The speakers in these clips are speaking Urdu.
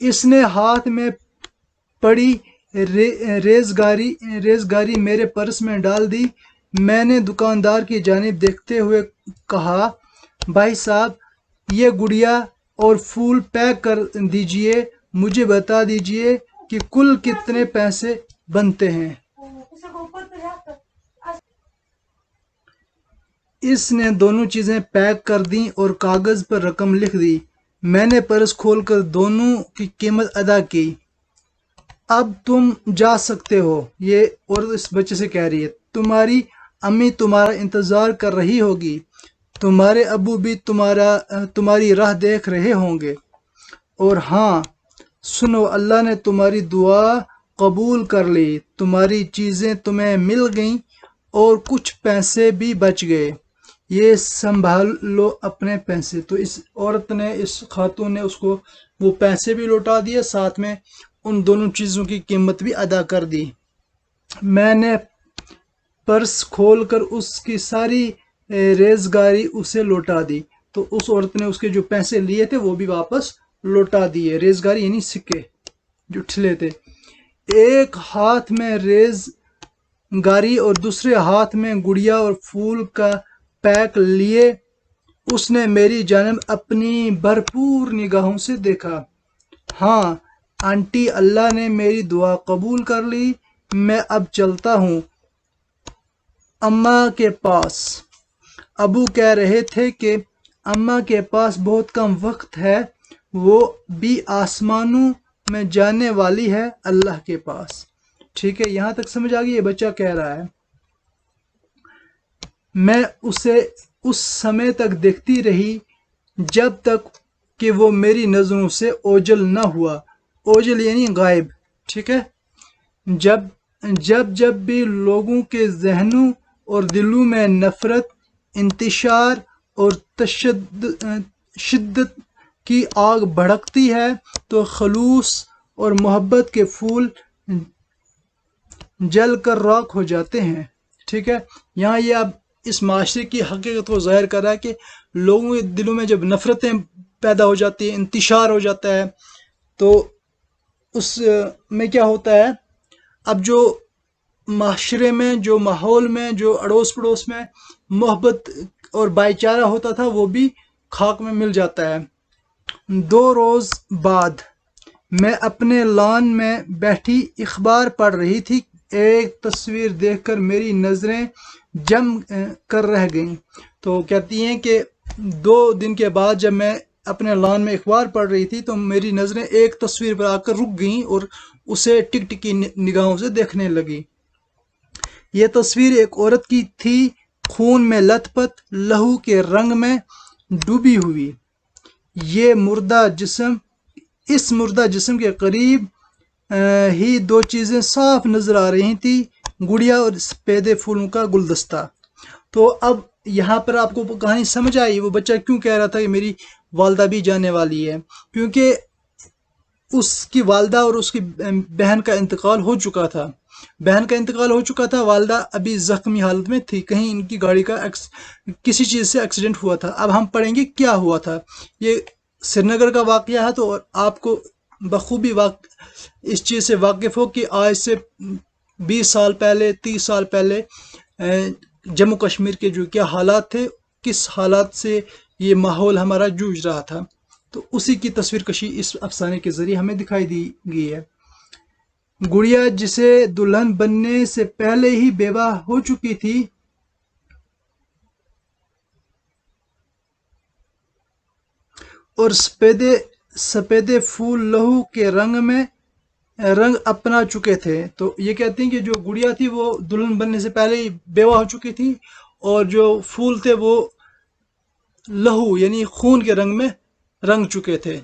اس نے ہاتھ میں پڑی ریزگاری میرے پرس میں ڈال دی۔ میں نے دکاندار کی جانب دیکھتے ہوئے کہا، بھائی صاحب یہ گڑیا اور پھول پیک کر دیجئے، مجھے بتا دیجئے کہ کل کتنے پیسے بنتے ہیں۔ اس نے دونوں چیزیں پیک کر دیں اور کاغذ پر رقم لکھ دی۔ میں نے پرس کھول کر دونوں کی قیمت ادا کی۔ اب تم جا سکتے ہو، یہ عورت اس بچے سے کہہ رہی ہے۔ تمہاری امی تمہارا انتظار کر رہی ہوگی، تمہارے ابو بھی تمہاری راہ دیکھ رہے ہوں گے، اور ہاں سنو، اللہ نے تمہاری دعا قبول کر لی، تمہاری چیزیں تمہیں مل گئیں اور کچھ پیسے بھی بچ گئے، یہ سنبھال لو اپنے پیسے۔ تو اس عورت نے، اس خاتون نے اس کو وہ پیسے بھی لوٹا دیے، ساتھ میں ان دونوں چیزوں کی قیمت بھی ادا کر دی۔ میں نے پرس کھول کر اس کی ساری ریزگاری اسے لوٹا دی۔ تو اس عورت نے اس کے جو پیسے لیے تھے وہ بھی واپس لوٹا دیے۔ ریزگاری یعنی سکے جو ٹھلے تھے۔ ایک ہاتھ میں ریزگاری اور دوسرے ہاتھ میں گڑیا اور پھول کا پیک لیے اس نے میری جانب اپنی بھرپور نگاہوں سے دیکھا۔ ہاں آنٹی، اللہ نے میری دعا قبول کر لی، میں اب چلتا ہوں اماں کے پاس۔ ابو کہہ رہے تھے کہ اماں کے پاس بہت کم وقت ہے، وہ بھی آسمانوں میں جانے والی ہے اللہ کے پاس۔ ٹھیک ہے، یہاں تک سمجھ آ گئی؟ یہ بچہ کہہ رہا ہے میں اسے اس سمے تک دیکھتی رہی جب تک کہ وہ میری نظروں سے اوجھل نہ ہوا۔ اوجھل یعنی غائب۔ ٹھیک ہے، جب بھی لوگوں کے ذہنوں اور دلوں میں نفرت، انتشار اور شدت کی آگ بھڑکتی ہے تو خلوص اور محبت کے پھول جل کر راکھ ہو جاتے ہیں۔ ٹھیک ہے، یہاں یہ اب اس معاشرے کی حقیقت کو ظاہر کر رہا ہے کہ لوگوں کے دلوں میں جب نفرتیں پیدا ہو جاتی ہیں، انتشار ہو جاتا ہے، تو اس میں کیا ہوتا ہے، اب جو معاشرے میں، جو ماحول میں، جو اڑوس پڑوس میں محبت اور بھائی چارہ ہوتا تھا وہ بھی خاک میں مل جاتا ہے۔ 2 روز بعد میں اپنے لان میں بیٹھی اخبار پڑھ رہی تھی، ایک تصویر دیکھ کر میری نظریں جم کر رہ گئیں۔ تو کہتی ہیں کہ 2 دن کے بعد جب میں اپنے لان میں اخبار پڑھ رہی تھی تو میری نظریں ایک تصویر پر آ کر رک گئیں اور اسے ٹک ٹکی نگاہوں سے دیکھنے لگی۔ یہ تصویر ایک عورت کی تھی، خون میں لت پت، لہو کے رنگ میں ڈوبی ہوئی۔ اس مردہ جسم کے قریب ہی 2 چیزیں صاف نظر آ رہی تھی، گڑیا اور سفید پھولوں کا گلدستہ۔ تو اب یہاں پر آپ کو کہانی سمجھ آئی وہ بچہ کیوں کہہ رہا تھا کہ میری والدہ بھی جانے والی ہے، کیونکہ اس کی والدہ اور اس کی بہن کا انتقال ہو چکا تھا۔ والدہ ابھی زخمی حالت میں تھی، کہیں ان کی گاڑی کا کسی چیز سے ایکسیڈنٹ ہوا تھا۔ اب ہم پڑھیں گے کیا ہوا تھا۔ یہ سری نگر کا واقعہ ہے، تو آپ کو بخوبی اس چیز سے واقف ہو کہ آج سے 20 سال پہلے، 30 سال پہلے جموں کشمیر کے جو کیا حالات تھے، کس حالات سے یہ ماحول ہمارا جوجھ رہا تھا، تو اسی کی تصویر کشی اس افسانے کے ذریعے ہمیں دکھائی دی گئی ہے۔ گڑیا جسے دلہن بننے سے پہلے ہی بیوہ ہو چکی تھی، اور سفید پھول لہو کے رنگ اپنا چکے تھے۔ تو یہ کہتے ہیں کہ جو گڑیا تھی وہ دلہن بننے سے پہلے ہی بیوہ ہو چکی تھی، اور جو پھول تھے وہ لہو یعنی خون کے رنگ میں رنگ چکے تھے۔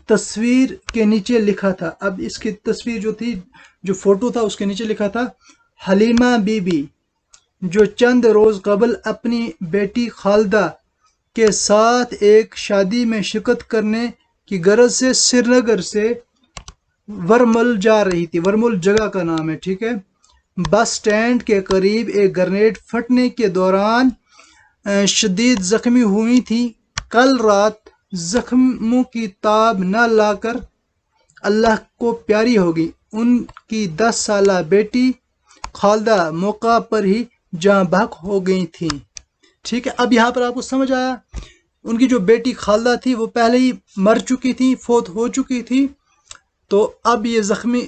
تصویر کے نیچے لکھا تھا، اب اس کی تصویر جو تھی، جو فوٹو تھا، اس کے نیچے لکھا تھا، حلیمہ بی بی جو چند روز قبل اپنی بیٹی خالدہ کے ساتھ ایک شادی میں شرکت کرنے کی غرض سے سری نگر سے ورمل جا رہی تھی۔ ورمل جگہ کا نام ہے، ٹھیک ہے۔ بس سٹینڈ کے قریب ایک گرینیڈ پھٹنے کے دوران شدید زخمی ہوئی تھی۔ کل رات زخموں کی تاب نہ لا کر اللہ کو پیاری ہوگی۔ ان کی 10 سالہ بیٹی خالدہ موقع پر ہی جاں بحق ہو گئی تھیں۔ ٹھیک ہے، اب یہاں پر آپ کو سمجھ آیا، ان کی جو بیٹی خالدہ تھی وہ پہلے ہی مر چکی تھی، فوت ہو چکی تھی، تو اب یہ زخمی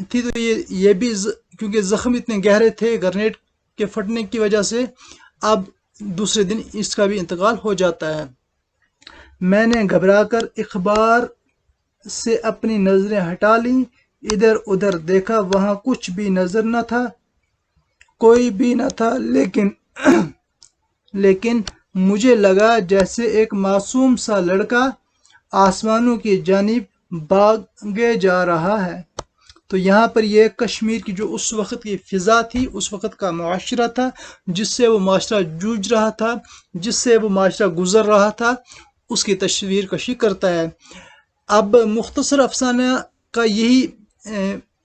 تھی، تو یہ بھی کیونکہ زخم اتنے گہرے تھے گرنیڈ کے پھٹنے کی وجہ سے، اب دوسرے دن اس کا بھی انتقال ہو جاتا ہے۔ میں نے گھبرا کر اخبار سے اپنی نظریں ہٹا لیں، ادھر ادھر دیکھا، وہاں کچھ بھی نظر نہ تھا، کوئی بھی نہ تھا، لیکن مجھے لگا جیسے ایک معصوم سا لڑکا آسمانوں کی جانب بھاگے جا رہا ہے۔ تو یہاں پر یہ کشمیر کی جو اس وقت کی فضا تھی، اس وقت کا معاشرہ تھا، جس سے وہ معاشرہ جوجھ رہا تھا، جس سے وہ معاشرہ گزر رہا تھا، اس کی تصویر کشی کرتا ہے۔ اب مختصر افسانہ کا یہی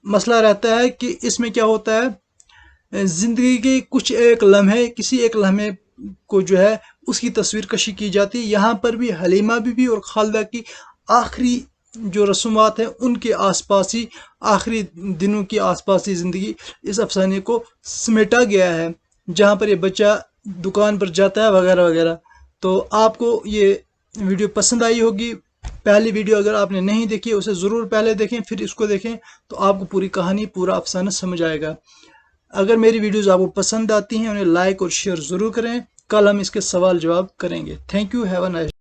مسئلہ رہتا ہے کہ اس میں کیا ہوتا ہے، زندگی کے کچھ ایک لمحے، کسی ایک لمحے کو جو ہے اس کی تصویر کشی کی جاتی ہے۔ یہاں پر بھی حلیمہ بی بی اور خالدہ کی آخری جو رسومات ہیں ان کے آس پاس ہی، آخری دنوں کی آس پاس ہی زندگی اس افسانے کو سمیٹا گیا ہے، جہاں پر یہ بچہ دکان پر جاتا ہے وغیرہ وغیرہ۔ تو آپ کو یہ ویڈیو پسند آئی ہوگی۔ پہلی ویڈیو اگر آپ نے نہیں دیکھی اسے ضرور پہلے دیکھیں، پھر اس کو دیکھیں، تو آپ کو پوری کہانی، پورا افسانہ سمجھ آئے گا۔ اگر میری ویڈیوز آپ کو پسند آتی ہیں انہیں لائک اور شیئر ضرور کریں۔ کل ہم اس کے سوال جواب کریں گے۔ Thank you, have a nice